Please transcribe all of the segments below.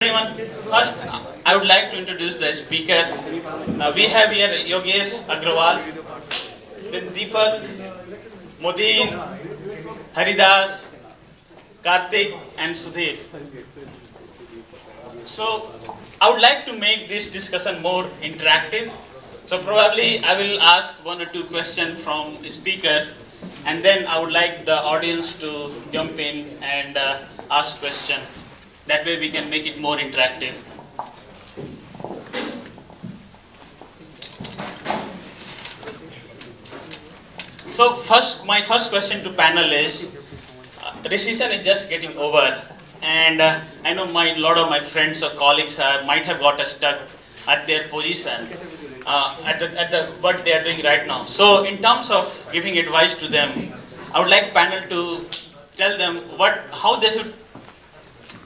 Everyone, first I would like to introduce the speaker. We have here Yogesh, Agrawal, then Deepak, Moidin, Haridas, Karthik and Sudhir. So I would like to make this discussion more interactive. So probably I will ask one or two questions from speakers, and then I would like the audience to jump in and ask questions. That way we can make it more interactive. So my first question to panel is, recession is just getting over, and I know a lot of my friends or colleagues might have got stuck at their position, at what they are doing right now. So in terms of giving advice to them, I would like panel to tell them how they should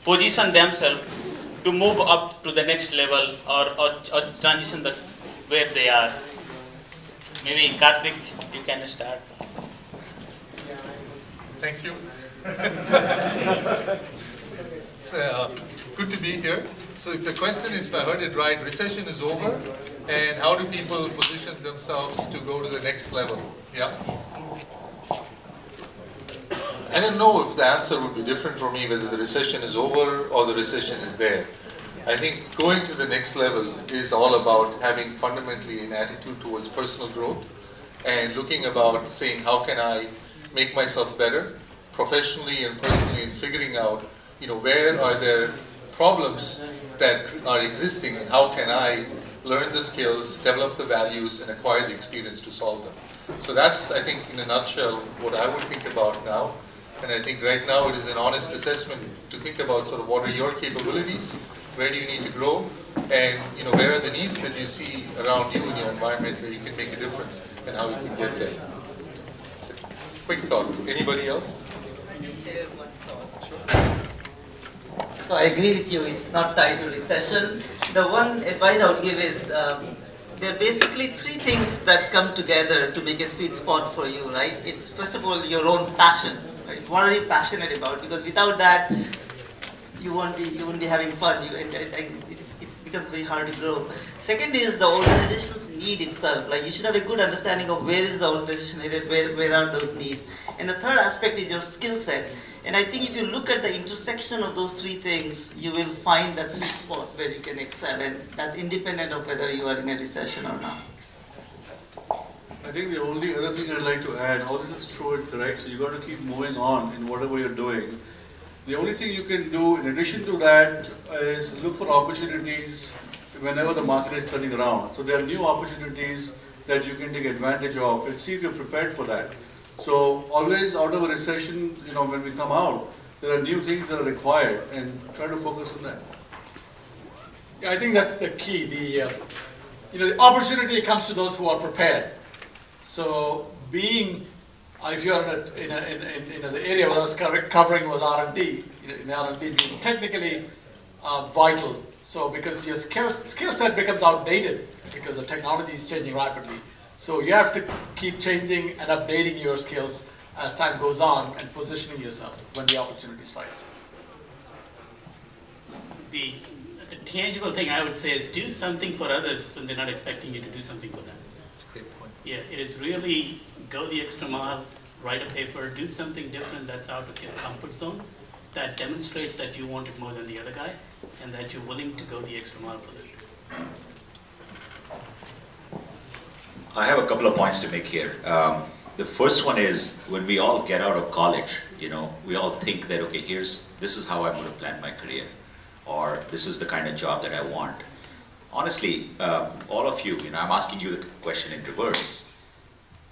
position themselves to move up to the next level or transition where they are. Maybe Karthik, you can start. Thank you. It's good to be here. So if the question is, if I heard it right, recession is over, and how do people position themselves to go to the next level? Yeah? I don't know if the answer would be different for me whether the recession is over or the recession is there. I think going to the next level is all about having fundamentally an attitude towards personal growth and looking about saying, how can I make myself better professionally and personally, and figuring out, where are there problems that are existing and how can I learn the skills, develop the values, and acquire the experience to solve them. So that's, I think, in a nutshell, what I would think about now. And I think right now it is an honest assessment to think about sort of what are your capabilities, where do you need to grow, and where are the needs that you see around you in your environment where you can make a difference and how you can get there. So, quick thought. Anybody else? I can share one thought. Sure. So I agree with you, it's not tied to recession. The one advice I would give is, there are basically three things that come together to make a sweet spot for you, right? It's first of all your own passion, right? What are you passionate about? Because without that, you won't be having fun. It becomes very hard to grow. Second is the organization's need itself. Like you should have a good understanding of where is the organization headed, where are those needs. And the third aspect is your skill set. And I think if you look at the intersection of those three things, you will find that sweet spot where you can excel, and that's independent of whether you are in a recession or not. I think the only other thing I'd like to add, all this is true and correct, so you got to keep moving on in whatever you're doing. The only thing you can do in addition to that is look for opportunities whenever the market is turning around. So there are new opportunities that you can take advantage of and see if you're prepared for that. So always out of a recession, when we come out, there are new things that are required, and try to focus on that. Yeah, I think that's the key. The opportunity comes to those who are prepared. So being, if you're in the area that I was covering was R&D, in R&D being technically vital. So because your skill set becomes outdated because the technology is changing rapidly. So you have to keep changing and updating your skills as time goes on and positioning yourself when the opportunity strikes. The tangible thing I would say is do something for others when they're not expecting you to do something for them. That's a great point. Yeah, it is really go the extra mile, write a paper, do something different that's out of your comfort zone that demonstrates that you want it more than the other guy and that you're willing to go the extra mile for them. I have a couple of points to make here. The first one is when we all get out of college, we all think that, okay, this is how I'm going to plan my career, or this is the kind of job that I want. Honestly, all of you, I'm asking you the question in reverse.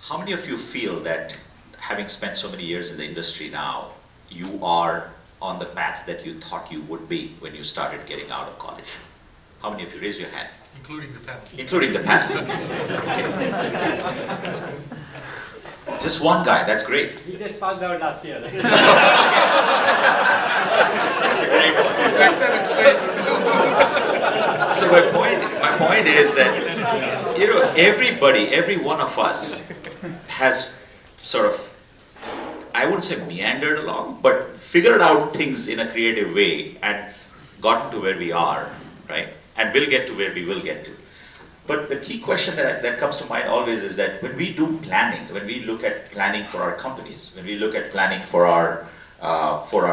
How many of you feel that having spent so many years in the industry now, you are on the path that you thought you would be when you started getting out of college? How many of you? Raise your hand. Including the panel. Including the panel. Just one guy, that's great. He just passed out last year. That's a great one. So my point is that, everybody, every one of us has sort of, I wouldn't say meandered along, but figured out things in a creative way and gotten to where we are, right? And will get to where we will get to. But the key question that comes to mind always is that when we do planning, when we look at planning for our companies, when we look at planning for our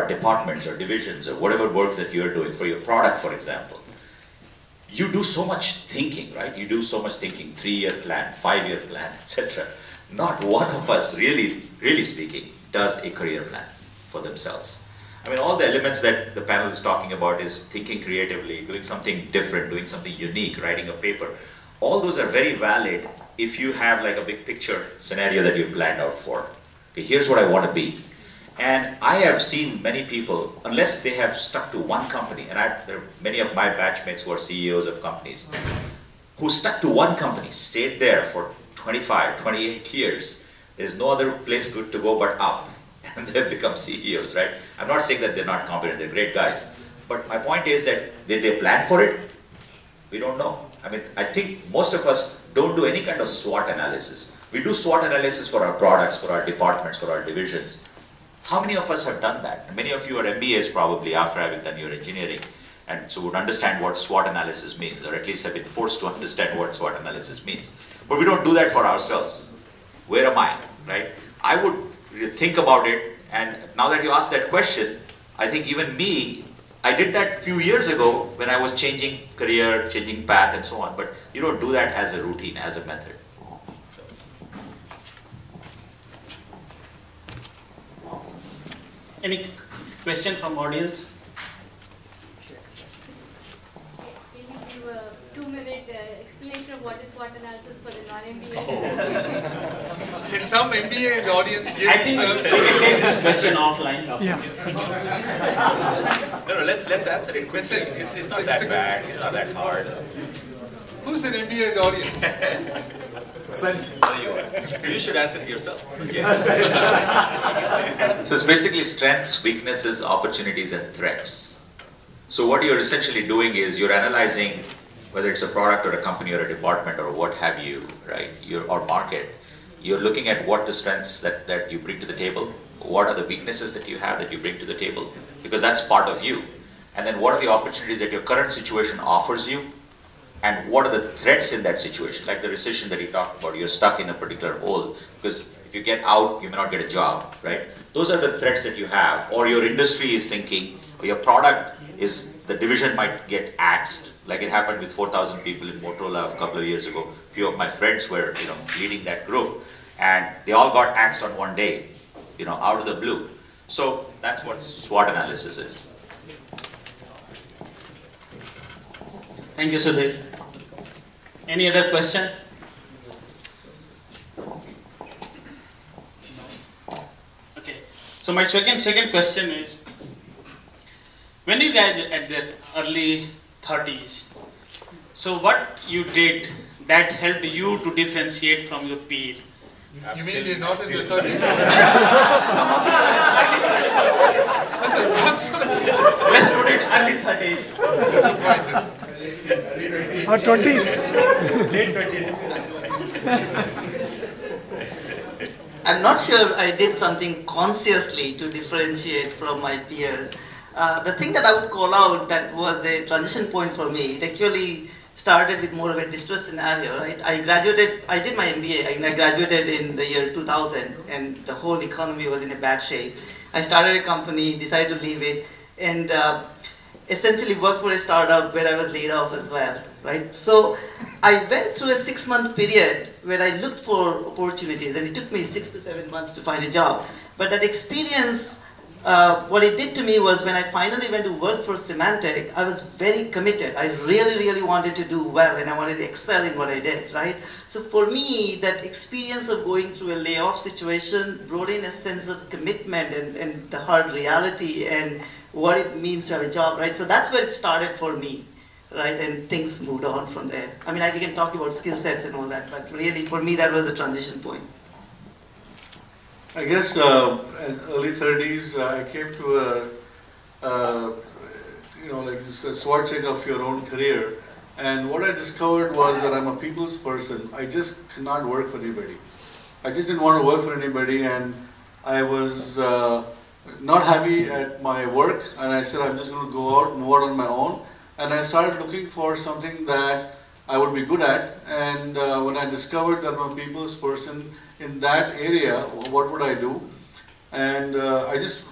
departments or divisions or whatever work that you're doing for your product, for example, you do so much thinking, right? You do so much thinking, 3-year plan, 5-year plan, etc. Not one of us, really speaking, does a career plan for themselves. I mean, all the elements that the panel is talking about is thinking creatively, doing something different, doing something unique, writing a paper. All those are very valid if you have like a big picture scenario that you've planned out for. Okay, here's what I want to be. And I have seen many people, unless they have stuck to one company, and there are many of my batchmates who are CEOs of companies, who stuck to one company, stayed there for 25, 28 years. There's no other place good to go but up. And they've become CEOs, right? I'm not saying that they're not competent, they're great guys. But my point is that did they plan for it? We don't know. I mean, I think most of us don't do any kind of SWOT analysis. We do SWOT analysis for our products, for our departments, for our divisions. How many of us have done that? Many of you are MBAs probably after having done your engineering, and so would understand what SWOT analysis means, or at least have been forced to understand what SWOT analysis means. But we don't do that for ourselves. Where am I, right? I would think about it, and now that you asked that question, I think even me, I did that a few years ago when I was changing career, changing path and so on, but you don't do that as a routine, as a method. Any question from audience? Can you give a 2-minute explanation of what is SWOT analysis for the non-MBA? Can some MBA in the audience give I think we can take this question offline. Yeah. No, let's answer it quickly. It's not that bad, it's not that hard. Who's an MBA in the audience? Sanjay. You should answer it yourself. So it's basically strengths, weaknesses, opportunities, and threats. So what you're essentially doing is you're analyzing whether it's a product or a company or a department or what have you, right? Or market. You're looking at what the strengths that you bring to the table, what are the weaknesses that you have that you bring to the table, because that's part of you. And then what are the opportunities that your current situation offers you, and what are the threats in that situation, like the recession that he talked about. You're stuck in a particular hole, because if you get out, you may not get a job, right? Those are the threats that you have, or your industry is sinking, or your product is, the division might get axed, like it happened with 4,000 people in Motorola a couple of years ago. A few of my friends were, leading that group, and they all got axed on one day, out of the blue. So that's what SWOT analysis is. Thank you, Sudhir. Any other question? Okay. So my second question is, when you guys at the early 30s, so what you did that helped you to differentiate from your peer? You mean you're not in the 30s? Let's put it early 30s. Or 20s. Late 20s. I'm not sure I did something consciously to differentiate from my peers. The thing that I would call out that was a transition point for me, it actually started with more of a distress scenario, right? I did my MBA, and I graduated in the year 2000, and the whole economy was in a bad shape. I started a company, decided to leave it, and essentially worked for a startup where I was laid off as well, right? So I went through a 6-month period where I looked for opportunities, and it took me 6 to 7 months to find a job. But that experience, what it did to me was when I finally went to work for Symantec, I was very committed. I really, really wanted to do well, and I wanted to excel in what I did, right? So for me, that experience of going through a layoff situation brought in a sense of commitment and the hard reality and what it means to have a job, right? So that's where it started for me, right? And things moved on from there. I mean, we can talk about skill sets and all that, but really for me, that was the transition point. I guess in early 30s, I came to like you said, SWOT check of your own career. And what I discovered was that I'm a people's person. I just cannot work for anybody. I just didn't want to work for anybody, and I was not happy at my work, and I said I'm just going to go out, move out on my own. And I started looking for something that I would be good at. And when I discovered that I'm a people's person in that area, what would I do? And I just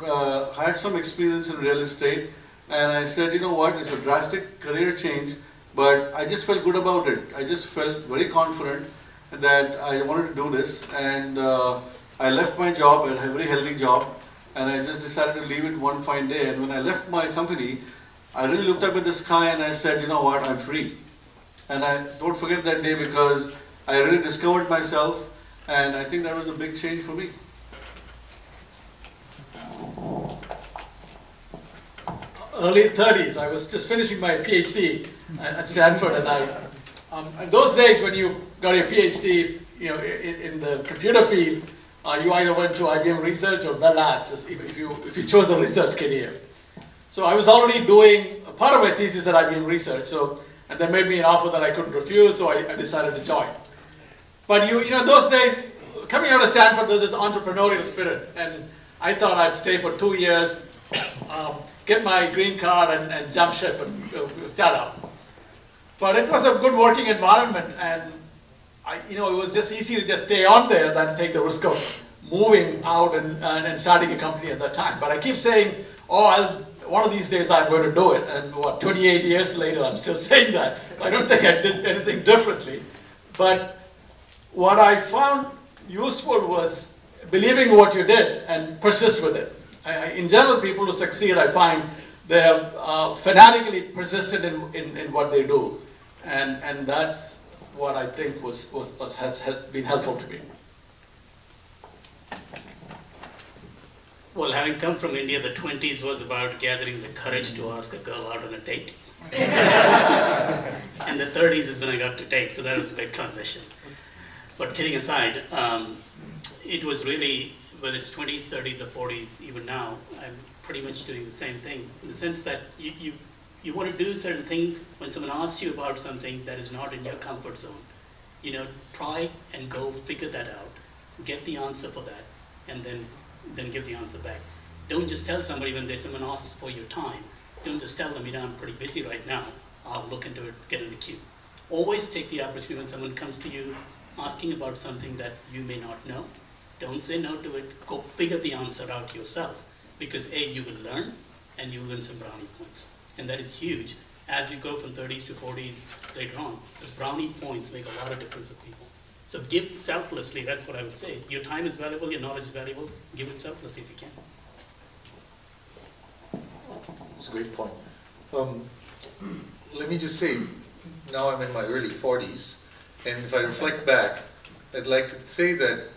had some experience in real estate. And I said, you know what, it's a drastic career change, but I just felt good about it. I just felt very confident that I wanted to do this. And I left my job, a very healthy job, and I just decided to leave it one fine day. And when I left my company, I really looked up at the sky and I said, you know what, I'm free. And I don't forget that day because I really discovered myself, and I think that was a big change for me. Early 30s, I was just finishing my PhD at Stanford, and in those days when you got your PhD, in the computer field, you either went to IBM Research or Bell Labs if you chose a research career. So I was already doing a part of my thesis at IBM Research, and they made me an offer that I couldn't refuse, so I decided to join. But those days, coming out of Stanford, there's this entrepreneurial spirit, and I thought I'd stay for 2 years, get my green card and jump ship and start out. But it was a good working environment, and it was just easy to just stay on there than take the risk of moving out and starting a company at that time. But I keep saying, one of these days I'm going to do it, and 28 years later I'm still saying that. I don't think I did anything differently. But what I found useful was believing what you did and persist with it. In general, people who succeed, I find they're fanatically persistent in what they do. And that's what I think has been helpful to me. Well, having come from India, the 20s was about gathering the courage to ask a girl out on a date. And the 30s is when I got to date, so that was a big transition. But kidding aside, it was really, whether it's 20s, 30s, or 40s, even now, I'm pretty much doing the same thing, in the sense that you want to do a certain thing when someone asks you about something that is not in your comfort zone. Try and go figure that out, get the answer for that, and then give the answer back. Don't just tell somebody when someone asks for your time. Don't just tell them, I'm pretty busy right now. I'll look into it, get in the queue. Always take the opportunity when someone comes to you asking about something that you may not know. Don't say no to it. Go figure the answer out yourself. Because A, you will learn, and you will win some brownie points. And that is huge as you go from 30s to 40s later on. Because brownie points make a lot of difference for people. So give selflessly, that's what I would say. Your time is valuable, your knowledge is valuable, give it selflessly if you can. That's a great point. Let me just say, now I'm in my early 40s, and if I reflect back, I'd like to say that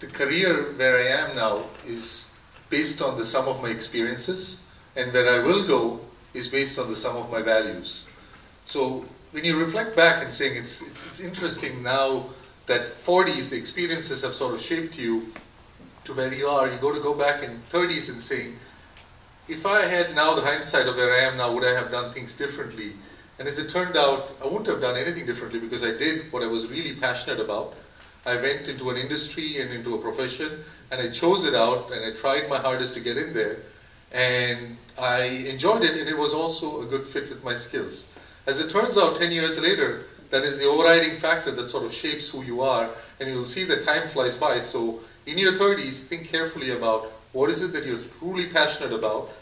the career where I am now is based on the sum of my experiences, and where I will go is based on the sum of my values. So when you reflect back and saying it's interesting now that 40s, the experiences have sort of shaped you to where you are. You go back in 30s and saying, if I had now the hindsight of where I am now, would I have done things differently? And as it turned out, I wouldn't have done anything differently because I did what I was really passionate about. I went into an industry and into a profession, and I chose it out, and I tried my hardest to get in there. And I enjoyed it, and it was also a good fit with my skills. As it turns out, 10 years later, that is the overriding factor that sort of shapes who you are, and you'll see that time flies by. So in your 30s, think carefully about what is it that you're truly passionate about,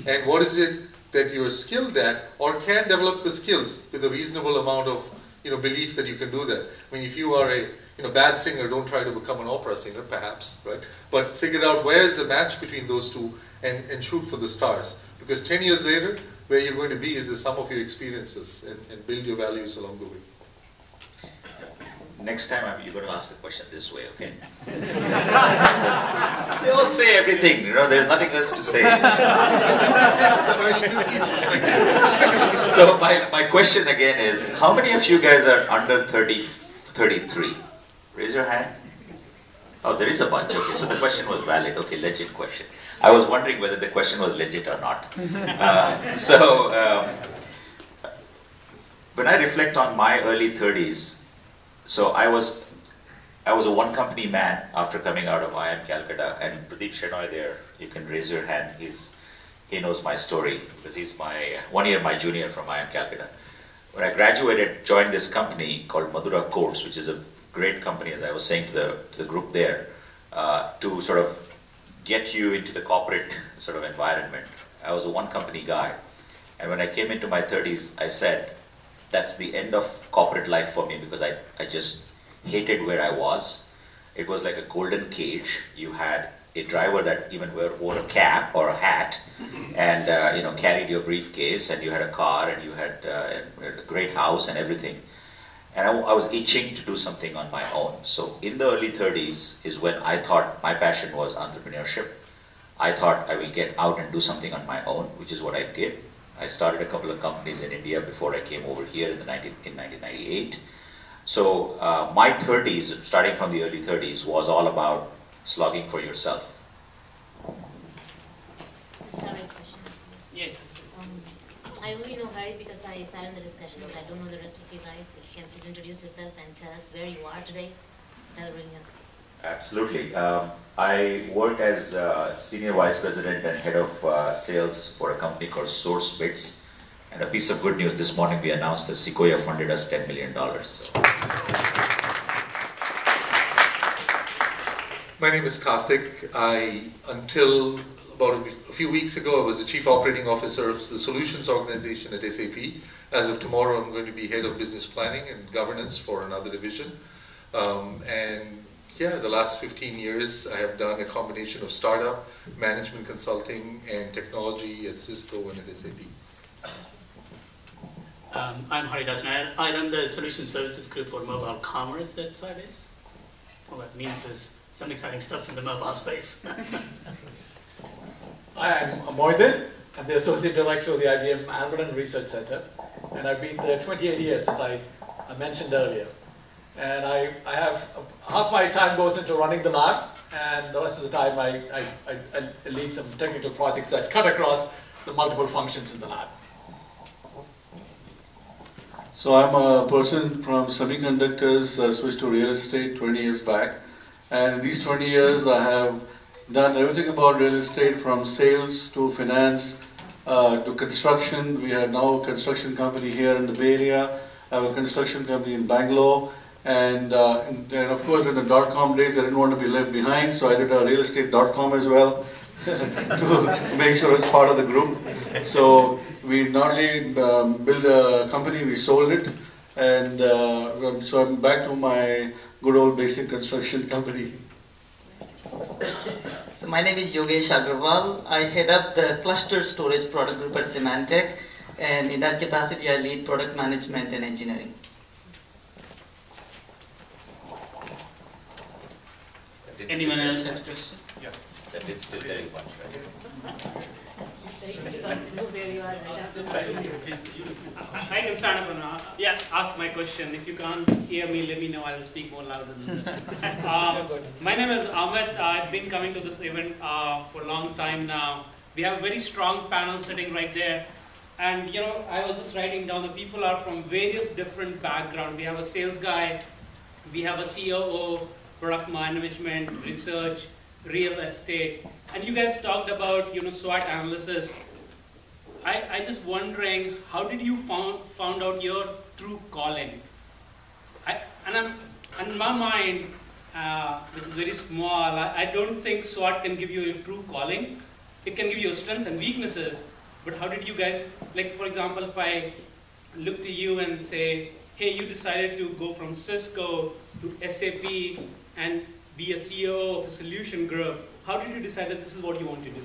and what is it that you're skilled at, or can develop the skills with a reasonable amount of belief that you can do that. I mean, if you are a bad singer, don't try to become an opera singer, perhaps, right? But figure out where is the match between those two and shoot for the stars. Because 10 years later, where you're going to be is the sum of your experiences and build your values along the way. Next time you're going to ask the question this way, okay? They all say everything, there's nothing else to say. So my question again is, how many of you guys are under 33? Raise your hand. Oh, there is a bunch. Okay, so the question was valid. Okay, legit question. I was wondering whether the question was legit or not. When I reflect on my early 30s, so I was I was a one-company man after coming out of IIM Calcutta, and Pradeep Shenoy there, you can raise your hand. He knows my story because he's my 1 year my junior from IIM Calcutta. When I graduated, joined this company called Madura Course, which is a great company, as I was saying to the group there, to sort of get you into the corporate sort of environment. I was a one-company guy, and when I came into my 30s, I said, that's the end of corporate life for me because I just hated where I was. It was like a golden cage. You had a driver that even wore a cap or a hat and carried your briefcase, and you had a car, and you had a great house and everything. And I was itching to do something on my own. So in the early 30s is when I thought my passion was entrepreneurship. I thought I will get out and do something on my own, which is what I did. I started a couple of companies in India before I came over here in 1998. So my 30s, starting from the early 30s, was all about slogging for yourself. Just have a question. Yeah. I only know Hari because I sat in the discussions. I don't know the rest of you guys. If you can please introduce yourself and tell us where you are today, that will really help. Absolutely. I work as Senior Vice President and Head of Sales for a company called Sourcebits. And a piece of good news, this morning we announced that Sequoia funded us $10 million. So. My name is Karthik. Until about a few weeks ago, I was the Chief Operating Officer of the Solutions Organization at SAP. As of tomorrow, I'm going to be Head of Business Planning and Governance for another division. The last 15 years, I have done a combination of startup, management consulting, and technology at Cisco and at SAP. I'm Haridas. I run the Solution Services Group for Mobile Commerce at Sybase. All that means is some exciting stuff in the mobile space. I'm Moidin. I'm the Associate Director of the IBM Alumni Research Center. And I've been there 28 years, as I mentioned earlier. And I have, half my time goes into running the lab, and the rest of the time I lead some technical projects that cut across the multiple functions in the lab. So I'm a person from semiconductors, switched to real estate 20 years back. And in these 20 years, I have done everything about real estate, from sales to finance to construction. We have now a construction company here in the Bay Area. I have a construction company in Bangalore. And of course, in the .com days, I didn't want to be left behind, so I did a real estate.com as well to make sure it's part of the group. So we not only built a company, we sold it. And so I'm back to my good old basic construction company. So my name is Yogesh Agrawal. I head up the cluster storage product group at Symantec, and in that capacity I lead product management and engineering. Anyone else have a question? Yeah. That did still very much, right? I can stand up and ask my question. If you can't hear me, let me know. I will speak more louder than this. My name is Ahmed. I've been coming to this event for a long time now. We have a very strong panel sitting right there. And I was just writing down the people are from various different backgrounds. We have a sales guy, we have a COO, product management, research, real estate. And you guys talked about SWOT analysis. I just wondering, how did you found out your true calling? In my mind, which is very small, I don't think SWOT can give you a true calling. It can give you strength and weaknesses, but how did you guys, like for example, if I look to you and say, hey, you decided to go from Cisco to SAP and be a CEO of a solution group, how did you decide that this is what you want to do?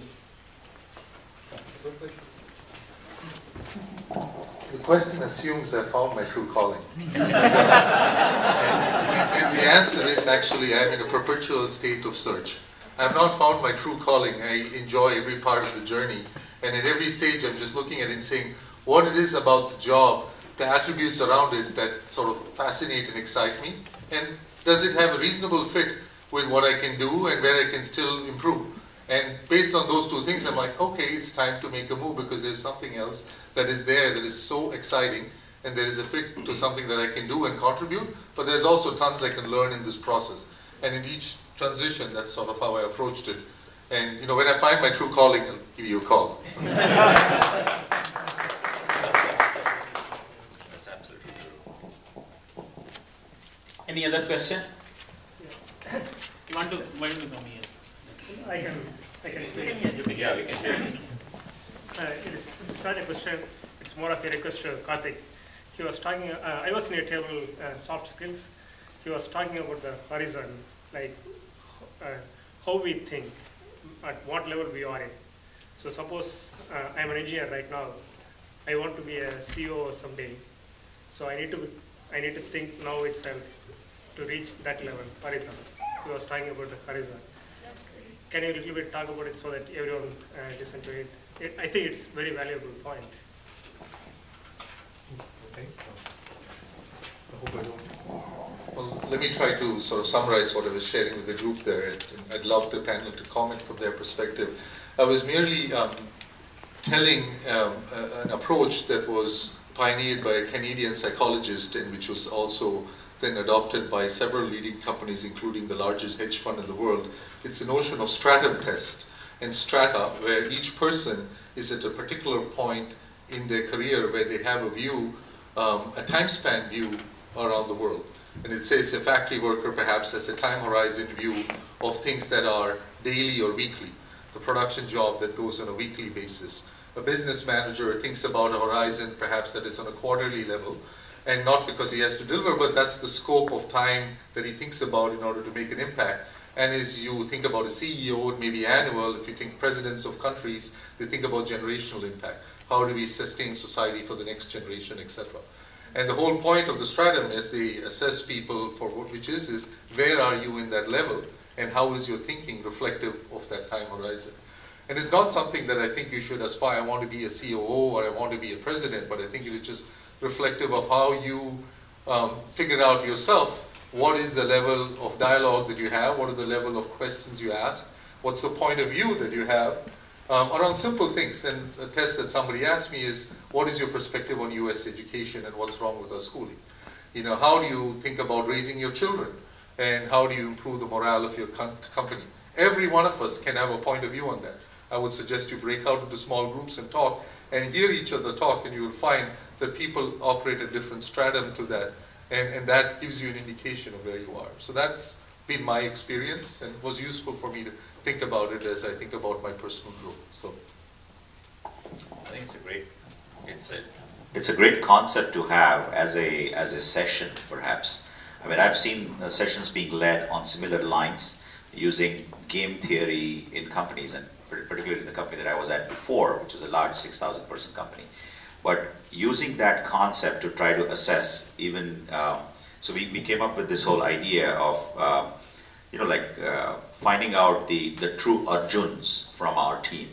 The question assumes I found my true calling. and the answer is actually I'm in a perpetual state of search. I have not found my true calling. I enjoy every part of the journey. And at every stage I'm just looking at it and saying what it is about the job, the attributes around it that sort of fascinate and excite me. And does it have a reasonable fit with what I can do and where I can still improve? And based on those two things, I'm like, okay, it's time to make a move because there's something else that is there that is so exciting and there is a fit to something that I can do and contribute, but there's also tons I can learn in this process. And in each transition, that's sort of how I approached it. And you know, when I find my true calling, I'll give you a call. That's absolutely true. Any other question? You want to come here? I can speak. Yeah, we can hear you. It's not a question, it's more of a request to Karthik. He was talking, I was in a table, soft skills. He was talking about the horizon, like how we think, at what level we are in. So suppose I'm an engineer right now. I want to be a CEO someday. So I need to think now itself to reach that level, horizon. He was talking about the horizon. Can you a little bit talk about it so that everyone listen to it? I think it's a very valuable point. Okay. I hope I don't. Well, let me try to sort of summarize what I was sharing with the group there. I'd love the panel to comment from their perspective. I was merely telling an approach that was pioneered by a Canadian psychologist and which was also then adopted by several leading companies, including the largest hedge fund in the world. It's the notion of stratum test and strata, where each person is at a particular point in their career where they have a view, a time span view around the world. And it says a factory worker perhaps has a time horizon view of things that are daily or weekly, the production job that goes on a weekly basis. A business manager thinks about a horizon perhaps that is on a quarterly level, and not because he has to deliver, but that's the scope of time that he thinks about in order to make an impact. And as you think about a CEO, it may be annual. If you think presidents of countries, they think about generational impact. How do we sustain society for the next generation, etc. And the whole point of the stratum, as they assess people for which is where are you in that level, and how is your thinking reflective of that time horizon. And it's not something that I think you should aspire, I want to be a COO or I want to be a president, but I think it is just reflective of how you figure out yourself what is the level of dialogue that you have, what are the level of questions you ask, what's the point of view that you have around simple things. And a test that somebody asked me is, what is your perspective on US education and what's wrong with our schooling? You know, how do you think about raising your children? And how do you improve the morale of your company? Every one of us can have a point of view on that. I would suggest you break out into small groups and talk and hear each other talk, and you will find that people operate a different stratum to that, and that gives you an indication of where you are. So that's been my experience and was useful for me to think about it as I think about my personal growth. So I think it's a great concept to have as a session, perhaps. I mean, I've seen sessions being led on similar lines using game theory in companies, and particularly in the company that I was at before, which was a large 6,000 person company. But using that concept to try to assess even, so we came up with this whole idea of, finding out the true Arjuns from our team.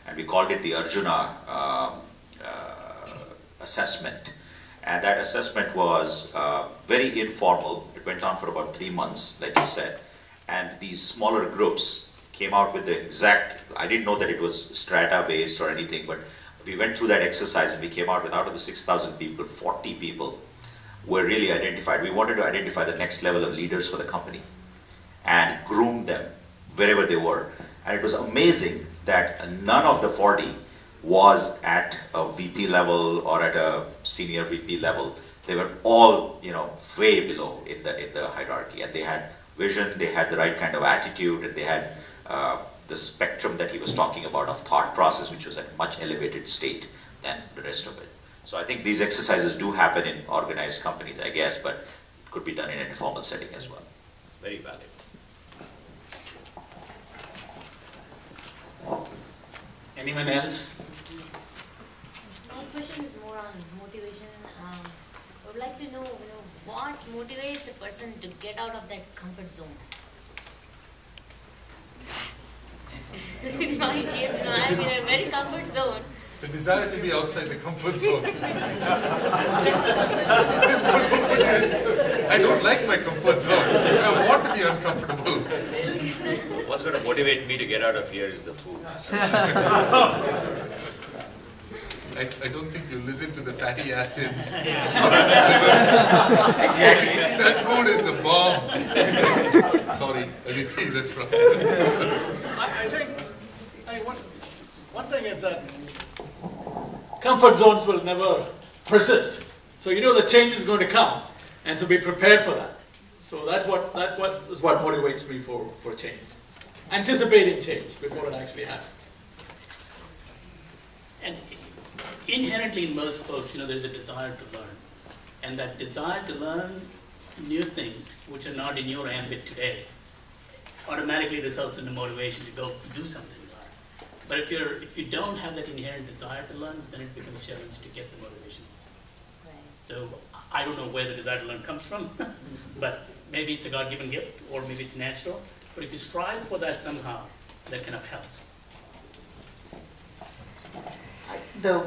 And we called it the Arjuna assessment. And that assessment was very informal. It went on for about 3 months, like you said. And these smaller groups came out with the exact, I didn't know that it was strata-based or anything, but we went through that exercise and we came out with, out of the 6,000 people, 40 people were really identified. We wanted to identify the next level of leaders for the company and groom them wherever they were. And it was amazing that none of the 40 was at a VP level or at a senior VP level. They were all, way below in the hierarchy, and they had vision, they had the right kind of attitude, and they had the spectrum that he was talking about of thought process, which was at a much elevated state than the rest of it. So I think these exercises do happen in organized companies, I guess, but it could be done in an informal setting as well. Very valid. Anyone else? My question is more on motivation. I would like to know, what motivates a person to get out of that comfort zone? In my case, I'm in a very comfort zone. The desire to be outside the comfort zone. I don't like my comfort zone. I want to be uncomfortable. What's going to motivate me to get out of here is the food. So. I don't think you listen to the fatty acids. Exactly. That food is a bomb. Sorry, Athidhi restaurant. I think one thing is that comfort zones will never persist. So you know the change is going to come, and so be prepared for that. So that's what motivates me for change. Anticipating change before it actually happens. And inherently in most folks, there's a desire to learn. And that desire to learn new things, which are not in your ambit today, automatically results in the motivation to go do something to learn. But if you don't have that inherent desire to learn, then it becomes a challenge to get the motivation. So I don't know where the desire to learn comes from, but maybe it's a God-given gift, or maybe it's natural. But if you strive for that somehow, that kind of helps. The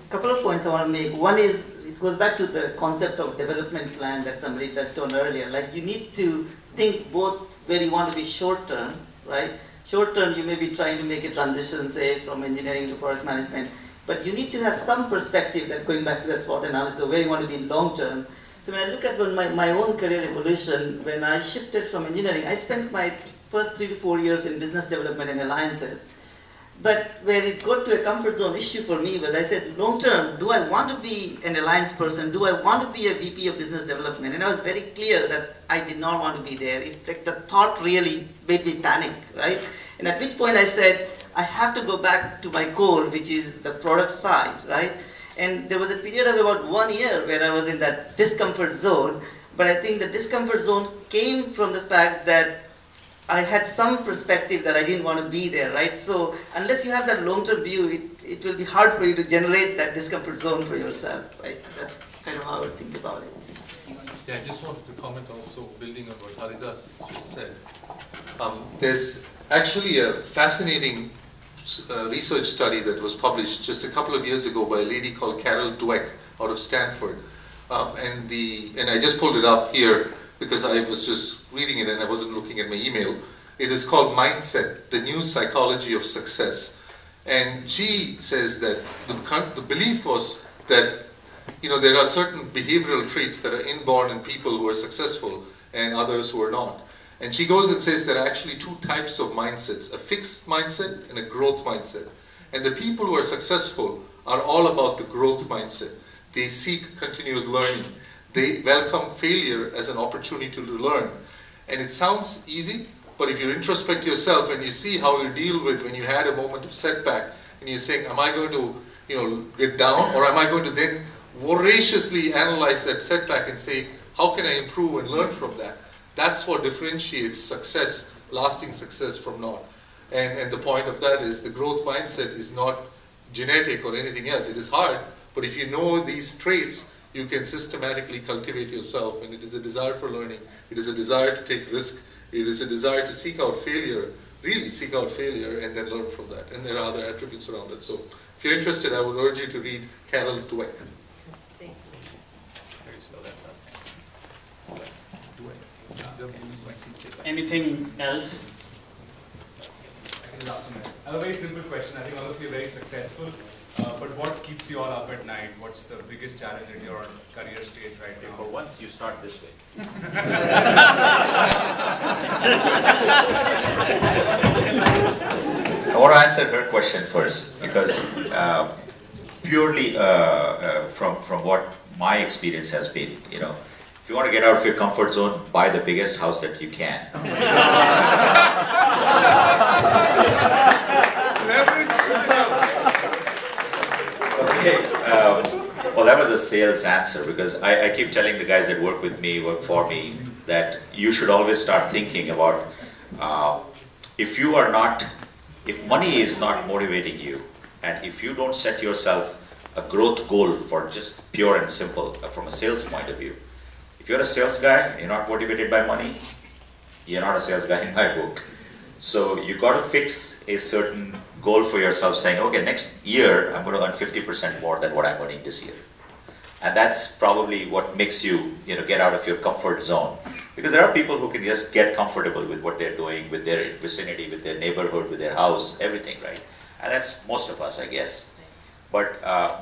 couple of points I want to make. One is, it goes back to the concept of development plan that somebody touched on earlier. Like, you need to think both where you want to be short term, right? Short term, you may be trying to make a transition, say, from engineering to product management, but you need to have some perspective that, going back to that SWOT analysis, of where you want to be long term. So when I look at my own career evolution, when I shifted from engineering, I spent my first 3 to 4 years in business development and alliances. But where it got to a comfort zone issue for me was, I said, long term, do I want to be an alliance person? Do I want to be a VP of business development? And I was very clear that I did not want to be there. The thought really made me panic, right? And at which point I said, I have to go back to my core, which is the product side, right? And there was a period of about 1 year where I was in that discomfort zone. But I think the discomfort zone came from the fact that I had some perspective that I didn't want to be there, right? So unless you have that long-term view, it will be hard for you to generate that discomfort zone for yourself, right? That's kind of how I would think about it. Yeah, I just wanted to comment also, building on what Haridas just said. There's actually a fascinating research study that was published just a couple of years ago by a lady called Carol Dweck out of Stanford. And I just pulled it up here because I was just reading it and I wasn't looking at my email. It is called Mindset, the New Psychology of Success. And she says that the belief was that there are certain behavioral traits that are inborn in people who are successful and others who are not. And she goes and says there are actually 2 types of mindsets, a fixed mindset and a growth mindset. And the people who are successful are all about the growth mindset. They seek continuous learning. They welcome failure as an opportunity to learn. And it sounds easy, but if you introspect yourself and you see how you deal with when you had a moment of setback, and you're saying, am I going to get down, or am I going to then voraciously analyze that setback and say, how can I improve and learn from that? That's what differentiates success, lasting success, from not. And the point of that is the growth mindset is not genetic or anything else. It is hard, but if you know these traits, you can systematically cultivate yourself, and it is a desire for learning. It is a desire to take risk. It is a desire to seek out failure, really seek out failure, and then learn from that. And there are other attributes around it. So if you're interested, I would urge you to read Carol Dweck. Anything else? I have a very simple question. I think all of you are very successful. But what keeps you all up at night? What's the biggest challenge at your career stage right now? For once, you start this way. I want to answer her question first, because purely from what my experience has been, if you want to get out of your comfort zone, buy the biggest house that you can. Okay, well, that was a sales answer, because I keep telling the guys that work with me, work for me, that you should always start thinking about if money is not motivating you, and if you don't set yourself a growth goal for just pure and simple from a sales point of view. If you're a sales guy, you're not motivated by money, you're not a sales guy in my book. So you got to fix a certain goal for yourself, saying, okay, next year I'm going to earn 50% more than what I'm earning this year. And that's probably what makes you, get out of your comfort zone. Because there are people who can just get comfortable with what they're doing, with their vicinity, with their neighborhood, with their house, everything, right? And that's most of us, I guess. But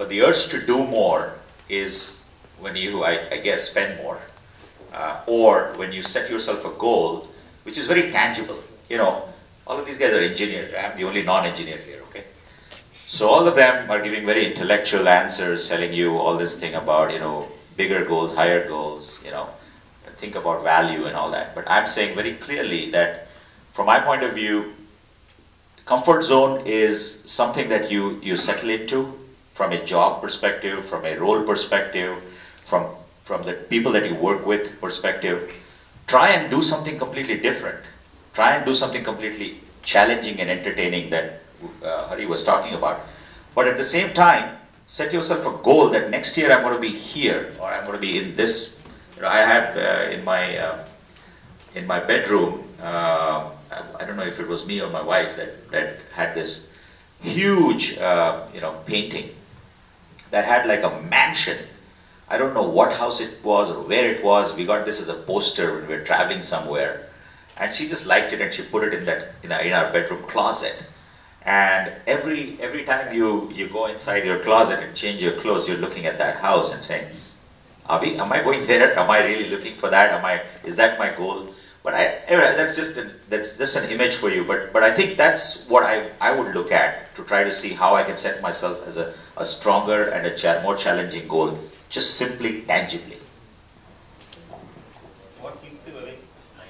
the urge to do more is when you, I guess, spend more. Or when you set yourself a goal, which is very tangible. You know, all of these guys are engineers. I'm the only non-engineer here, okay? So all of them are giving very intellectual answers, telling you all this thing about, you know, bigger goals, higher goals, you know, think about value and all that. But I'm saying very clearly that from my point of view, comfort zone is something that you settle into from a job perspective, from a role perspective, from the people that you work with perspective. Try and do something completely different. Try and do something completely challenging and entertaining that Hari was talking about. But at the same time, set yourself a goal that next year I'm going to be here, or I'm going to be in this. You know, I have in my bedroom, I don't know if it was me or my wife that had this huge, you know, painting that had like a mansion. I don't know what house it was or where it was. We got this as a poster when we were traveling somewhere, and she just liked it and she put it in our bedroom closet. And every time you go inside your closet and change your clothes, you're looking at that house and saying, am I going there? Am I really looking for that? Is that my goal? But anyway, that's just an image for you. But I think that's what I would look at to try to see how I can set myself as a stronger and a more challenging goal, just simply tangibly. What keeps you awake?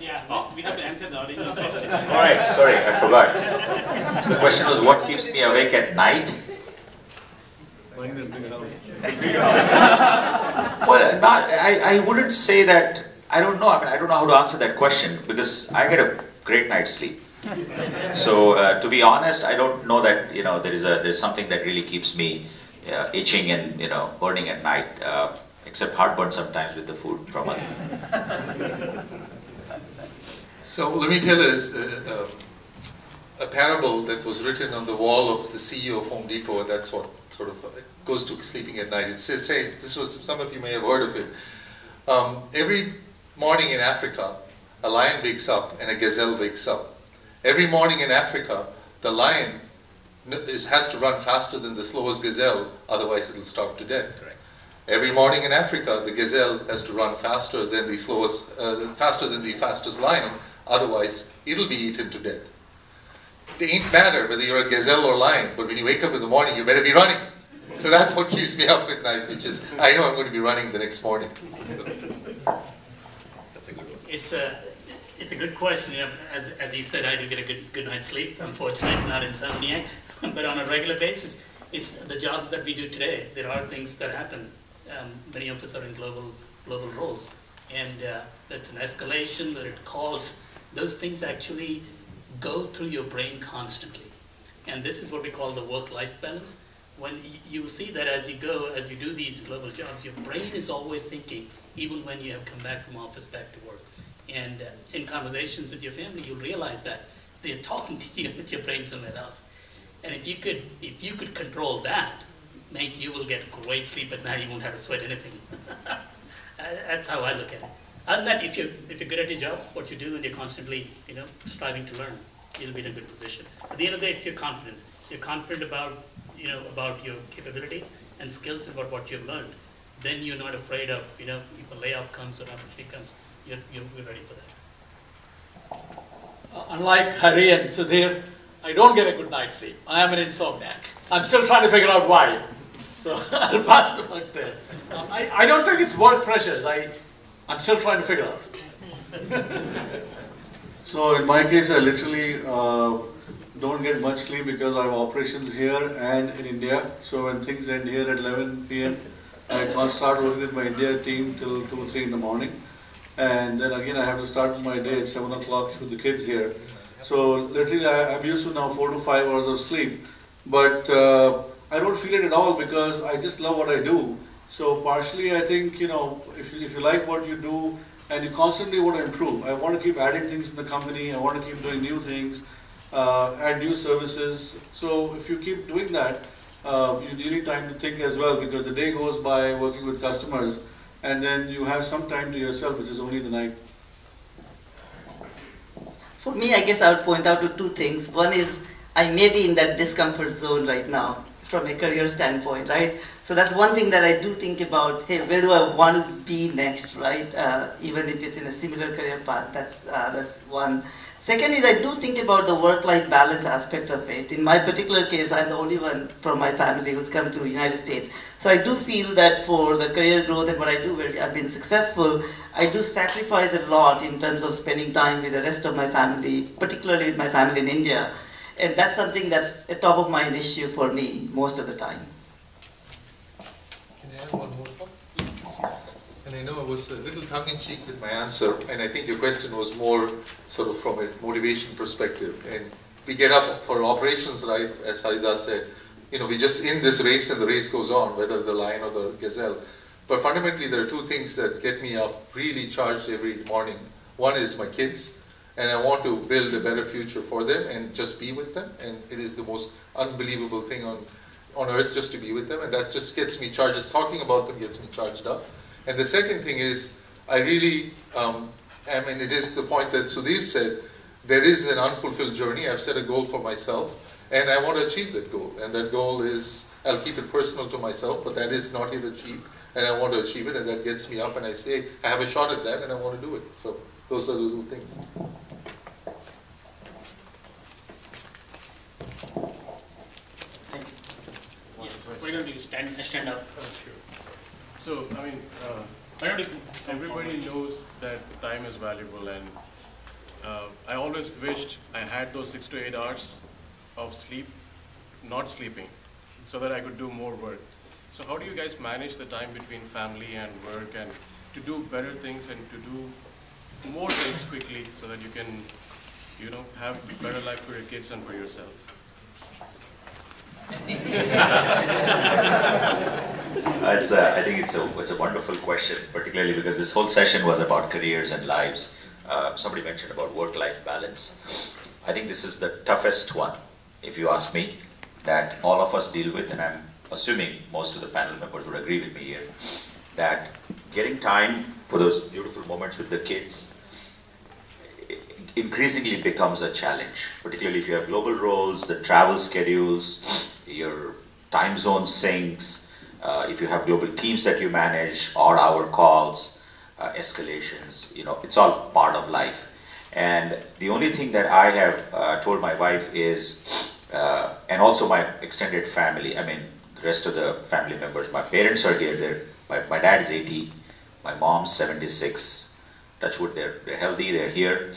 Yeah, we have to answer the original question. All right, sorry, I forgot. So the question was, what keeps me awake at night? Well, I wouldn't say that. I don't know. I mean, I don't know how to answer that question because I get a great night's sleep. So to be honest, I don't know that there's something that really keeps me itching and burning at night, except heartburn sometimes with the food from other. So let me tell you a parable that was written on the wall of the CEO of Home Depot, and that's what sort of goes to sleeping at night. It says some of you may have heard of it. Every morning in Africa, a lion wakes up and a gazelle wakes up. Every morning in Africa, the lion has to run faster than the slowest gazelle, otherwise it will starve to death. Correct. Every morning in Africa, the gazelle has to run faster than the fastest lion, otherwise it'll be eaten to death. It ain't matter whether you're a gazelle or lion, but when you wake up in the morning, you better be running. So that's what keeps me up at night, which is I know I'm going to be running the next morning. That's a good one. It's a good question. As he said, I do get a good night's sleep. Unfortunately, I'm not insomniac, but on a regular basis, it's the jobs that we do today. There are things that happen. Many of us are in global roles, and that's an escalation, whether it calls. Those things actually go through your brain constantly, and this is what we call the work-life balance. When you see that as you do these global jobs, your brain is always thinking, even when you have come back from office back to work. And in conversations with your family, you'll realize that they're talking to you with your brain somewhere else. And if you could control that, you will get great sleep at night. You won't have to sweat anything. That's how I look at it. Other than that, if you're good at your job, what you do, and you're constantly striving to learn, you'll be in a good position. At the end of the day, it's your confidence. You're confident about your capabilities and skills about what you've learned. Then you're not afraid of if a layoff comes or opportunity comes. You're ready for that. Unlike Hari and Sudhir, I don't get a good night's sleep. I am an insomniac. I'm still trying to figure out why. So I'll pass the buck there. I don't think it's work pressures. I'm still trying to figure out. So in my case, I literally don't get much sleep because I have operations here and in India. So when things end here at 11 p.m., I can't start working with my India team till 2 or 3 in the morning. And then again, I have to start my day at 7 o'clock with the kids here. So literally, I'm used to now 4 to 5 hours of sleep. But I don't feel it at all because I just love what I do. So partially, I think, if you like what you do and you constantly want to improve, I want to keep adding things in the company. I want to keep doing new things, add new services. So if you keep doing that, you need time to think as well because the day goes by working with customers and then you have some time to yourself, which is only the night. For me, I guess I would point out to two things. One is I may be in that discomfort zone right now from a career standpoint, right? So that's one thing that I do think about, hey, where do I want to be next, right? Even if it's in a similar career path, that's one. Second is I do think about the work-life balance aspect of it. In my particular case, I'm the only one from my family who's come to the United States. So I do feel that for the career growth and what I do, where I've been successful, I do sacrifice a lot in terms of spending time with the rest of my family, particularly with my family in India. And that's something that's a top of mind issue for me most of the time. Can I add one more thought? And I know I was a little tongue-in-cheek with my answer, and I think your question was more sort of from a motivation perspective. And we get up for operations, right, as Haridas said, we're just in this race and the race goes on, whether the lion or the gazelle. But fundamentally, there are two things that get me up really charged every morning. One is my kids, and I want to build a better future for them and just be with them. And it is the most unbelievable thing on earth just to be with them. And that just gets me charged. Just talking about them gets me charged up. And the second thing is, I really, it is the point that Sudhir said, there is an unfulfilled journey. I've set a goal for myself, and I want to achieve that goal. And that goal is, I'll keep it personal to myself, but that is not yet achieved. And I want to achieve it, and that gets me up, and I say, I have a shot at that, and I want to do it. So those are the two things. Why don't you stand up? So, everybody knows that time is valuable, and I always wished I had those 6 to 8 hours of sleep, not sleeping, so that I could do more work. So how do you guys manage the time between family and work, and to do better things and to do more things quickly so that you can, have a better life for your kids and for yourself? I think it's a wonderful question, particularly because this whole session was about careers and lives. Somebody mentioned about work-life balance. I think this is the toughest one, if you ask me, that all of us deal with, and I'm assuming most of the panel members would agree with me here, that getting time for those beautiful moments with the kids increasingly becomes a challenge, particularly if you have global roles, the travel schedules, your time zone syncs, if you have global teams that you manage, odd-hour calls, escalations, it's all part of life. And the only thing that I have told my wife is, and also my extended family, the rest of the family members, my parents are here, my dad is 80, my mom's 76, touch wood, they're healthy, they're here.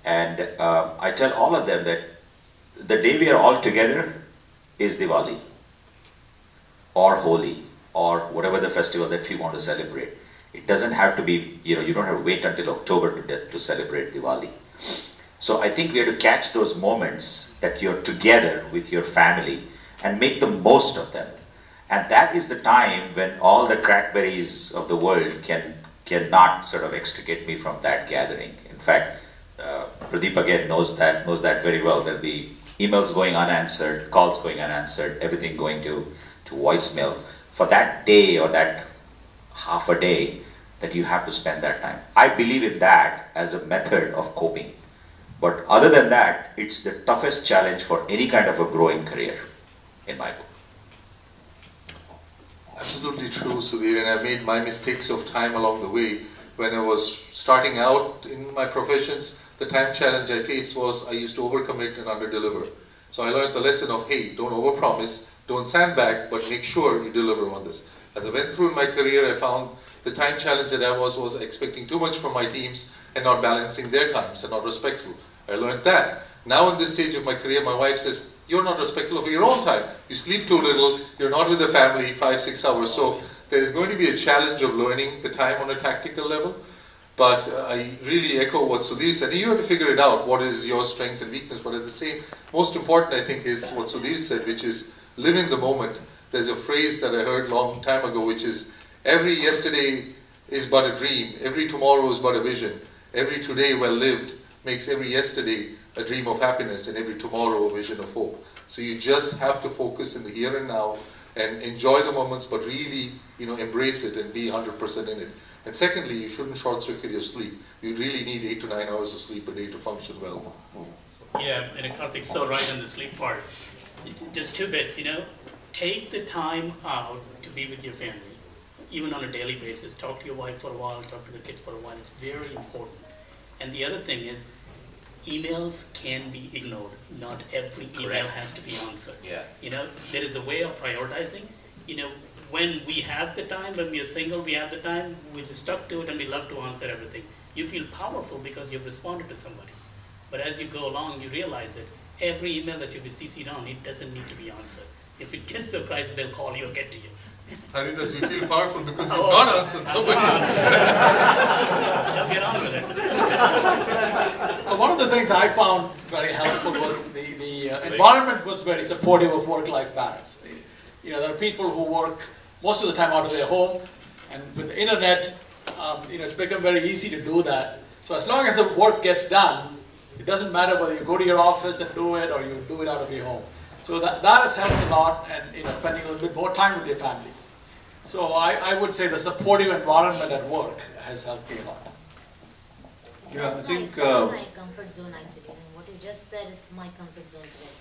And I tell all of them that the day we are all together is Diwali, or Holi, or whatever the festival that we want to celebrate. It doesn't have to be, you don't have to wait until October to celebrate Diwali. So I think we have to catch those moments that you're together with your family and make the most of them. And that is the time when all the crackberries of the world cannot sort of extricate me from that gathering. In fact, Pradeep again knows that very well. There'll be emails going unanswered, calls going unanswered, everything going to voicemail for that day or that half a day that you have to spend that time. I believe in that as a method of coping. But other than that, it's the toughest challenge for any kind of a growing career, in my book. Absolutely true, Sudhir, and I made my mistakes of time along the way. When I was starting out in my professions, the time challenge I faced was I used to overcommit and underdeliver. So I learned the lesson of, hey, don't overpromise, don't sandbag, but make sure you deliver on this. As I went through in my career, I found the time challenge that I was expecting too much from my teams and not balancing their times and not respectful. I learned that. Now in this stage of my career, my wife says, you're not respectful of your own time. You sleep too little, you're not with the family 5-6 hours. So there's going to be a challenge of learning the time on a tactical level. But I really echo what Sudhir said. You have to figure it out, what is your strength and weakness. But at the same, most important I think is what Sudhir said, which is live in the moment. There's a phrase that I heard a long time ago, which is, every yesterday is but a dream, every tomorrow is but a vision, every today well lived makes every yesterday a dream of happiness and every tomorrow a vision of hope. So you just have to focus in the here and now and enjoy the moments, but really, embrace it and be 100% in it. And secondly, you shouldn't short-circuit your sleep. You really need 8 to 9 hours of sleep a day to function well. Yeah, and Karthik's so right on the sleep part. Just 2 bits, take the time out to be with your family, even on a daily basis. Talk to your wife for a while, talk to the kids for a while. It's very important. And the other thing is, emails can be ignored. Not every email has to be answered. Yeah. You know, there is a way of prioritizing. You know, when we have the time, when we are single, we have the time, we just stuck to it and we love to answer everything. You feel powerful because you've responded to somebody. But as you go along, you realize that every email that you've been CC'd on, it doesn't need to be answered. If it gets to a crisis, they'll call you or get to you. Haridas, you feel powerful because you've not answered somebody else. Get on with it. One of the things I found very helpful was the environment was very supportive of work-life balance. You know, there are people who work most of the time out of their home, and with the internet, you know, it's become very easy to do that. So as long as the work gets done, it doesn't matter whether you go to your office and do it or you do it out of your home. So that has helped a lot, and you know, spending a little bit more time with your family. So I would say the supportive environment at work has helped me a lot. Yeah, I think that's my comfort zone actually. What you just said is my comfort zone today.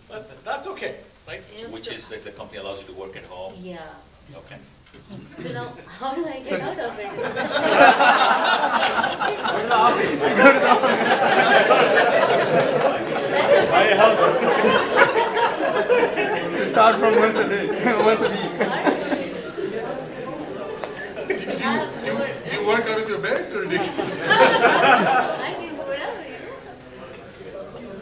But that's okay, right? Which is that the company allows you to work at home? Yeah. Okay. So now, how do I get out of it? Go to the office. Go to the office. Buy a house. Start from once a day, once a week. You work out of your bed? Ridiculous. I can do whatever, you know.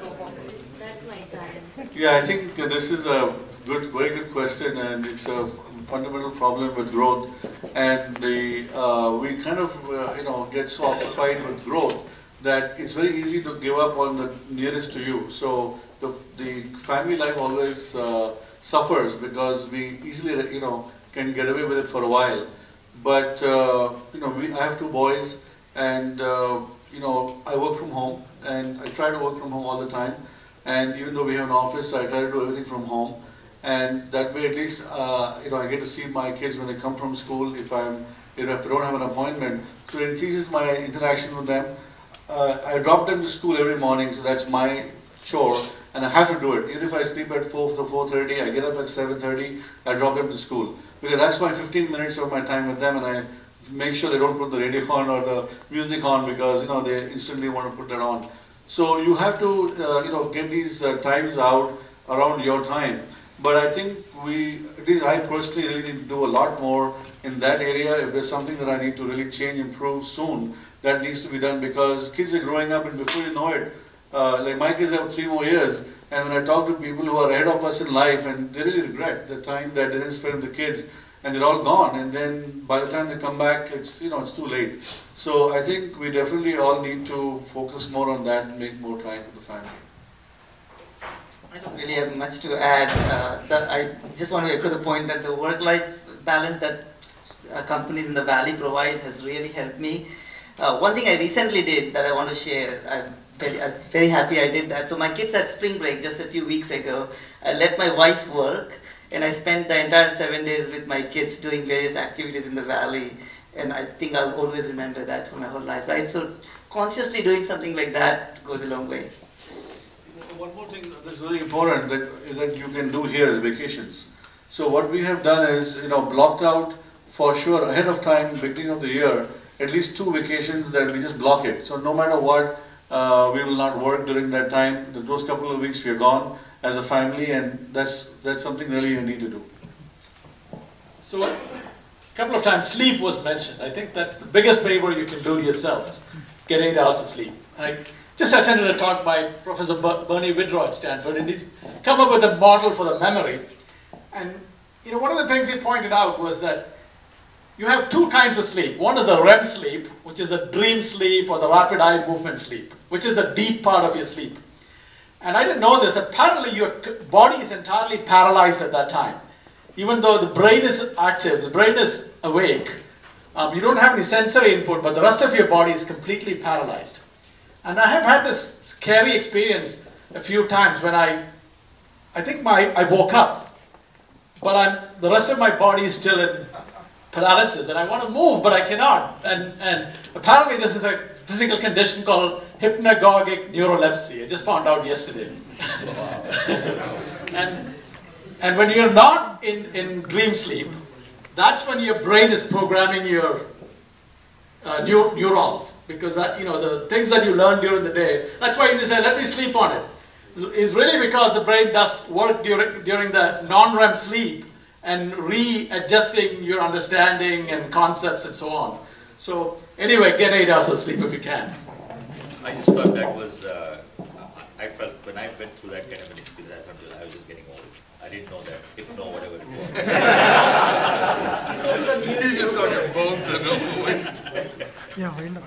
That's my challenge. Yeah, I think this is a very good question, and it's a fundamental problem with growth. And we kind of you know, get so occupied with growth that it's very easy to give up on the nearest to you. So the family life always suffers because we easily, you know, can get away with it for a while. But you know, I have two boys, and you know, I work from home, and I try to work from home all the time. And even though we have an office, I try to do everything from home. And that way, at least, you know, I get to see my kids when they come from school. If I don't have an appointment, so it increases my interaction with them. I drop them to school every morning, so that's my chore, and I have to do it. Even if I sleep at 4:30, I get up at 7:30. I drop them to school because that's my 15 minutes of my time with them, and I make sure they don't put the radio on or the music on because you know they instantly want to put that on. So you have to you know, get these times out around your time. But I think at least I personally really need to do a lot more in that area. If there's something that I need to really change, improve soon, that needs to be done because kids are growing up, and before you know it, like my kids have 3 more years, and when I talk to people who are ahead of us in life, and they really regret the time that they didn't spend with the kids, and they're all gone, and then by the time they come back, it's, you know, it's too late. So I think we definitely all need to focus more on that and make more time for the family. I don't really have much to add. I just want to echo the point that the work-life balance that companies in the Valley provide has really helped me. One thing I recently did that I want to share, I'm very happy I did that. So my kids had spring break just a few weeks ago. I let my wife work, and I spent the entire 7 days with my kids doing various activities in the Valley. And I think I'll always remember that for my whole life, right? So consciously doing something like that goes a long way. One more thing that's really important that you can do here is vacations. So what we have done is, you know, blocked out for sure ahead of time, beginning of the year, at least 2 vacations that we just block it. So no matter what, we will not work during that time. Those couple of weeks we are gone as a family, and that's something really you need to do. So a couple of times sleep was mentioned. I think that's the biggest favor you can do to yourself, get 8 hours of sleep. I just attended a talk by Professor Bernie Widrow at Stanford, and he's come up with a model for the memory. And you know, one of the things he pointed out was that you have 2 kinds of sleep. One is a REM sleep, which is a dream sleep, or the rapid eye movement sleep, which is the deep part of your sleep. And I didn't know this. Apparently, your body is entirely paralyzed at that time. Even though the brain is active, the brain is awake, you don't have any sensory input, but the rest of your body is completely paralyzed. And I have had this scary experience a few times when I think I woke up, but the rest of my body is still in paralysis, and I want to move, but I cannot. And apparently this is a physical condition called hypnagogic neurolepsy. I just found out yesterday. And And when you're not in dream sleep, that's when your brain is programming your neurons, because the things that you learn during the day, that's why you say, let me sleep on it. It's really because the brain does work during the non-REM sleep and readjusting your understanding and concepts and so on. So anyway, get 8 hours of sleep if you can. I just thought that was, I felt when I went through that kind of an experience, I thought I was just getting old. I didn't know that, if no, whatever it was. You just thought your bones are no moving. Yeah, why not?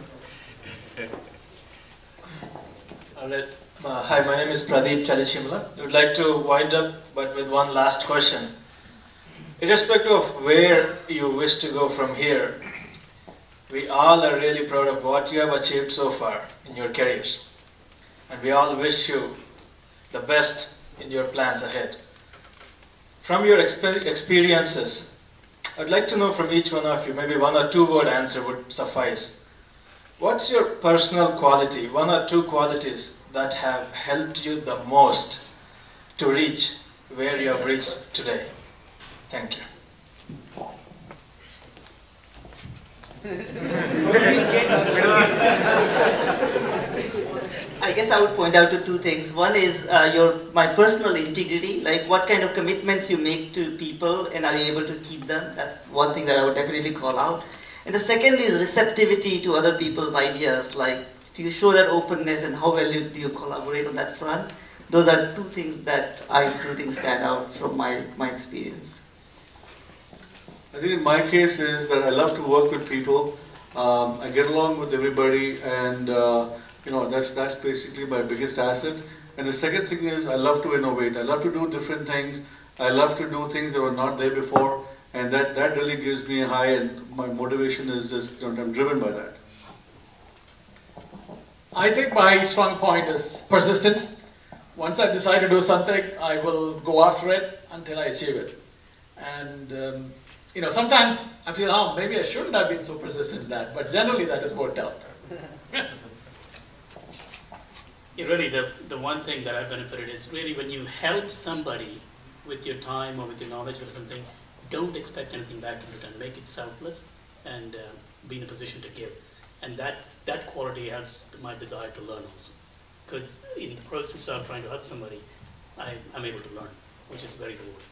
All right. Hi, my name is Pradeep Chalishimla. I would like to wind up, but with one last question. Irrespective of where you wish to go from here, we all are really proud of what you have achieved so far in your careers. And we all wish you the best in your plans ahead. From your experiences, I'd like to know from each one of you, maybe 1 or 2 word answer would suffice. What's your personal quality, 1 or 2 qualities that have helped you the most to reach where you have reached today? Thank you. I guess I would point out to 2 things. One is my personal integrity, like what kind of commitments you make to people and are you able to keep them. That's one thing that I would definitely call out. And the second is receptivity to other people's ideas, like do you show that openness and how well do you collaborate on that front. Those are 2 things that I do think stand out from my experience. I think in my case is that I love to work with people. I get along with everybody, and that's basically my biggest asset. And the second thing is I love to innovate. I love to do different things. I love to do things that were not there before, and that really gives me a high. And my motivation is just I'm driven by that. I think my strong point is persistence. Once I decide to do something, I will go after it until I achieve it. And sometimes I feel, oh, maybe I shouldn't have been so persistent in that, but generally that has worked out. Really, the one thing that I've benefited is really when you help somebody with your time or with your knowledge or something, don't expect anything back in return. Make it selfless and be in a position to give. And that quality helps my desire to learn also. Because in the process of trying to help somebody, I'm able to learn, which is very rewarding.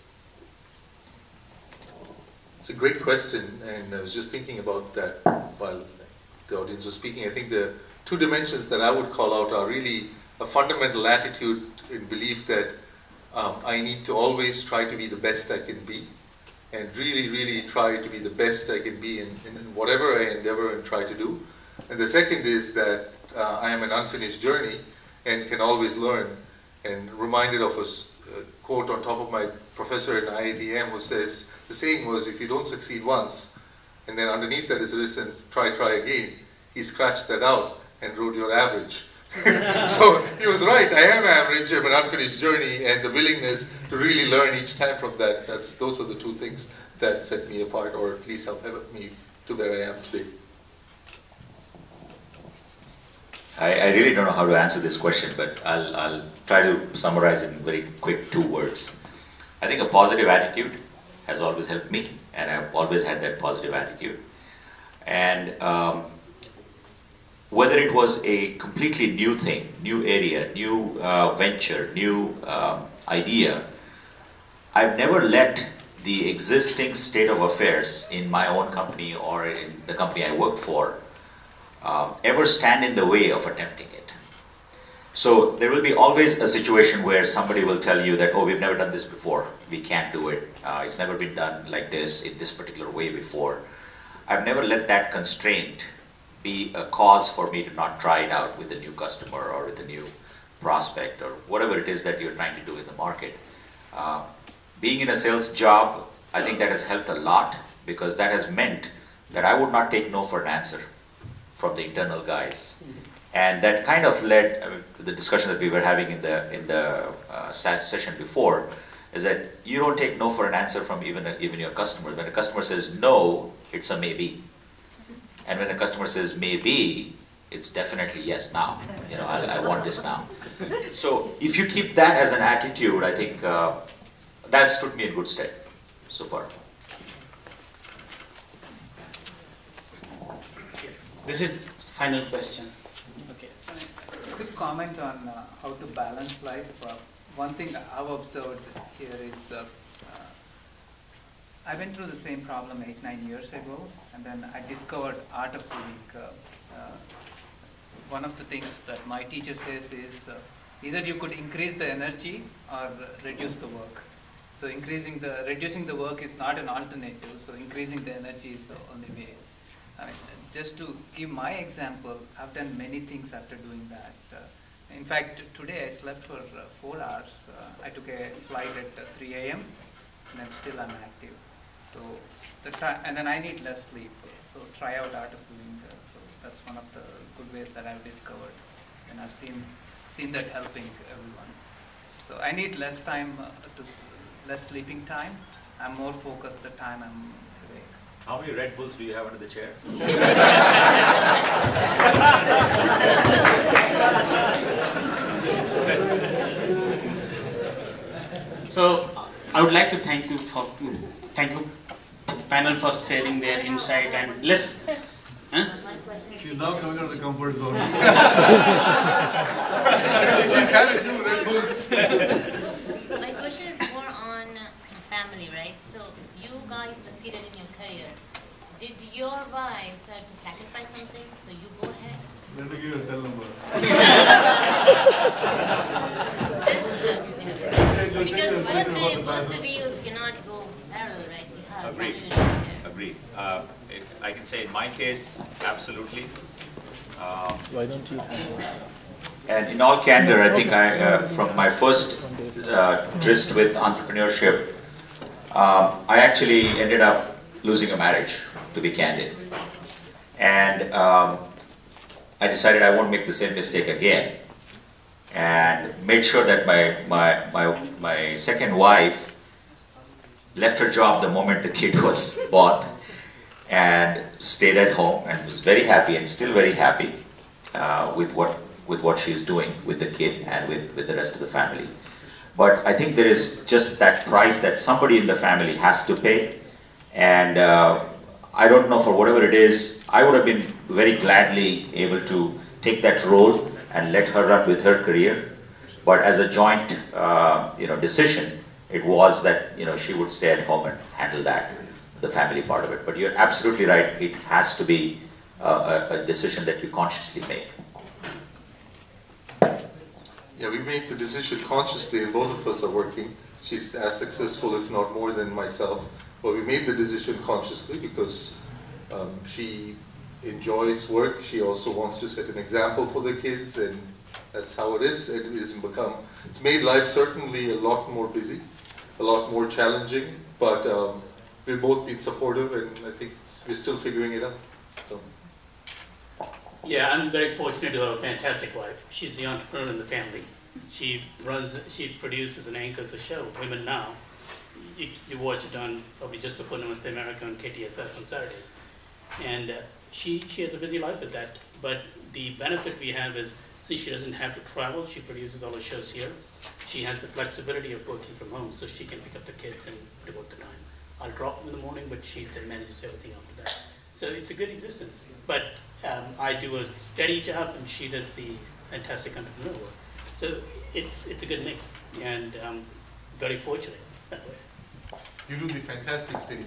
It's a great question, and I was just thinking about that while the audience was speaking. I think the 2 dimensions that I would call out are really a fundamental attitude in belief that I need to always try to be the best I can be, and really, really try to be the best I can be in whatever I endeavor and try to do. And the second is that I am an unfinished journey and can always learn. And reminded of a quote on top of my professor in IITM who says, the saying was, if you don't succeed once, and then underneath that is written, try again, he scratched that out and wrote, you're average. So he was right, I am average, I'm an unfinished journey, and the willingness to really learn each time from that, those are the 2 things that set me apart, or at least helped me to where I am today. I really don't know how to answer this question, but I'll try to summarize in very quick 2 words. I think a positive attitude has always helped me, and I've always had that positive attitude. And whether it was a completely new thing, new area, new venture, new idea, I've never let the existing state of affairs in my own company or in the company I work for ever stand in the way of attempting it. So there will be always a situation where somebody will tell you that, oh, we've never done this before, we can't do it, it's never been done like this, in this particular way before. I've never let that constraint be a cause for me to not try it out with a new customer or with a new prospect or whatever it is that you're trying to do in the market. Being in a sales job, I think that has helped a lot, because that has meant that I would not take no for an answer from the internal guys. And that kind of led to the discussion that we were having in the session before, is that you don't take no for an answer from even your customers. When a customer says no, it's a maybe. And when a customer says maybe, it's definitely yes now. I want this now. So if you keep that as an attitude, I think That stood me in good stead so far. This is final question. Okay. Quick comment on how to balance life. One thing I've observed here is I went through the same problem 8-9 years ago, and then I discovered Art of Living. One of the things that my teacher says is either you could increase the energy or reduce the work. So reducing the work is not an alternative, so increasing the energy is the only way. I mean, just to give my example, I've done many things after doing that. In fact, today I slept for 4 hours. I took a flight at 3 a.m. and then still I'm active. So and then I need less sleep. So try out Art of Living. So that's one of the good ways that I've discovered, and I've seen that helping everyone. So I need less time, less sleeping time. I'm more focused the time I'm awake. How many Red Bulls do you have under the chair? So I would like to thank you panel for sharing their insight, and let's. She's now coming out of the comfort zone. She's had a few Red Bulls. My question is more on family, right? So you guys succeeded in your career. Did your wife have to sacrifice something? So you go ahead. Let me give you a cell number. Because both the wheels cannot go parallel, right? We have Agreed. Agreed. I can say in my case, absolutely. Why don't you? And in all candor, I think from my first tryst with entrepreneurship, I actually ended up losing a marriage, to be candid. And I decided I won't make the same mistake again, and made sure that my second wife left her job the moment the kid was born and stayed at home, and was very happy and still very happy with what she's doing with the kid and with the rest of the family. But I think there is just that price that somebody in the family has to pay, and I don't know, for whatever it is, I would have been very gladly able to take that role and let her run with her career. But as a joint decision, it was that she would stay at home and handle that, the family part of it. But you're absolutely right, it has to be a decision that you consciously make. Yeah, we make the decision consciously, and both of us are working. She's as successful, if not more, than myself. But we made the decision consciously because she enjoys work. She also wants to set an example for the kids, and that's how it is. It's made life certainly a lot more busy, a lot more challenging, but we've both been supportive, and I think we're still figuring it out. So. Yeah, I'm very fortunate to have a fantastic wife. She's the entrepreneur in the family. She produces and anchors a show, Women Now. You watch it on probably just before Namaste America on KTSS on Saturdays. And she has a busy life with that. But the benefit we have is, since she doesn't have to travel, she produces all her shows here. She has the flexibility of working from home, so she can pick up the kids and devote the time. I'll drop them in the morning, but she then manages everything after that. So it's a good existence. But I do a steady job, and she does the fantastic entrepreneur work. So it's a good mix, and very fortunate that way. You do the fantastic steady.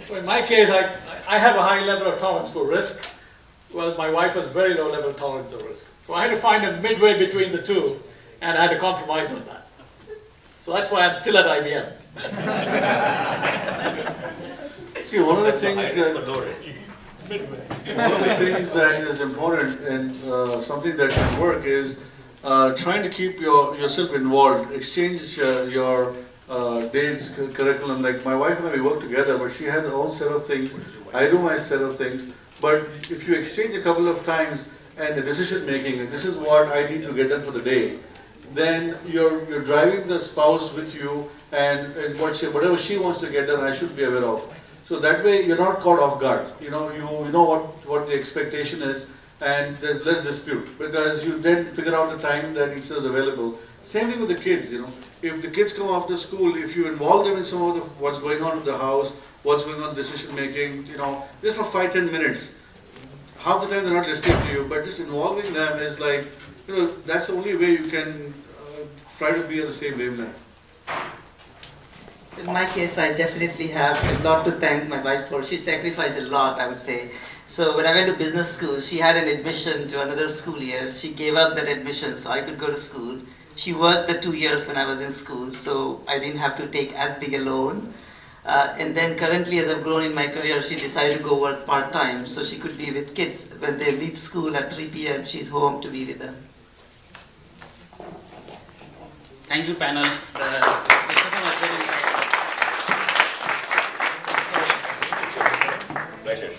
So in my case, I have a high level of tolerance for risk, whereas my wife has very low level of tolerance of risk. So I had to find a midway between the two, and I had to compromise on that. So that's why I'm still at IBM. See, one of the things that is important and something that can work is trying to keep yourself involved, exchange your day's curriculum. Like my wife and I, we work together, but she has her own set of things, I do my set of things. But if you exchange a couple of times and the decision making, this is what I need to get done for the day, then you're driving the spouse with you, and whatever she wants to get done, I should be aware of. So that way you're not caught off guard. You know what the expectation is, and there's less dispute because you then figure out the time that each other is available. Same thing with the kids, you know. If the kids come after school, if you involve them in some of what's going on in the house, what's going on in decision making, you know, just for 5-10 minutes. Half the time they're not listening to you, but just involving them is like, you know, that's the only way you can try to be on the same wavelength. In my case, I definitely have a lot to thank my wife for. She sacrificed a lot, I would say. So when I went to business school, she had an admission to another school year. She gave up that admission so I could go to school. She worked the 2 years when I was in school, so I didn't have to take as big a loan. And then currently, as I've grown in my career, she decided to go work part-time so she could be with kids. When they leave school at 3 p.m., she's home to be with them. Thank you, panel. The discussion was very insightful. Pleasure.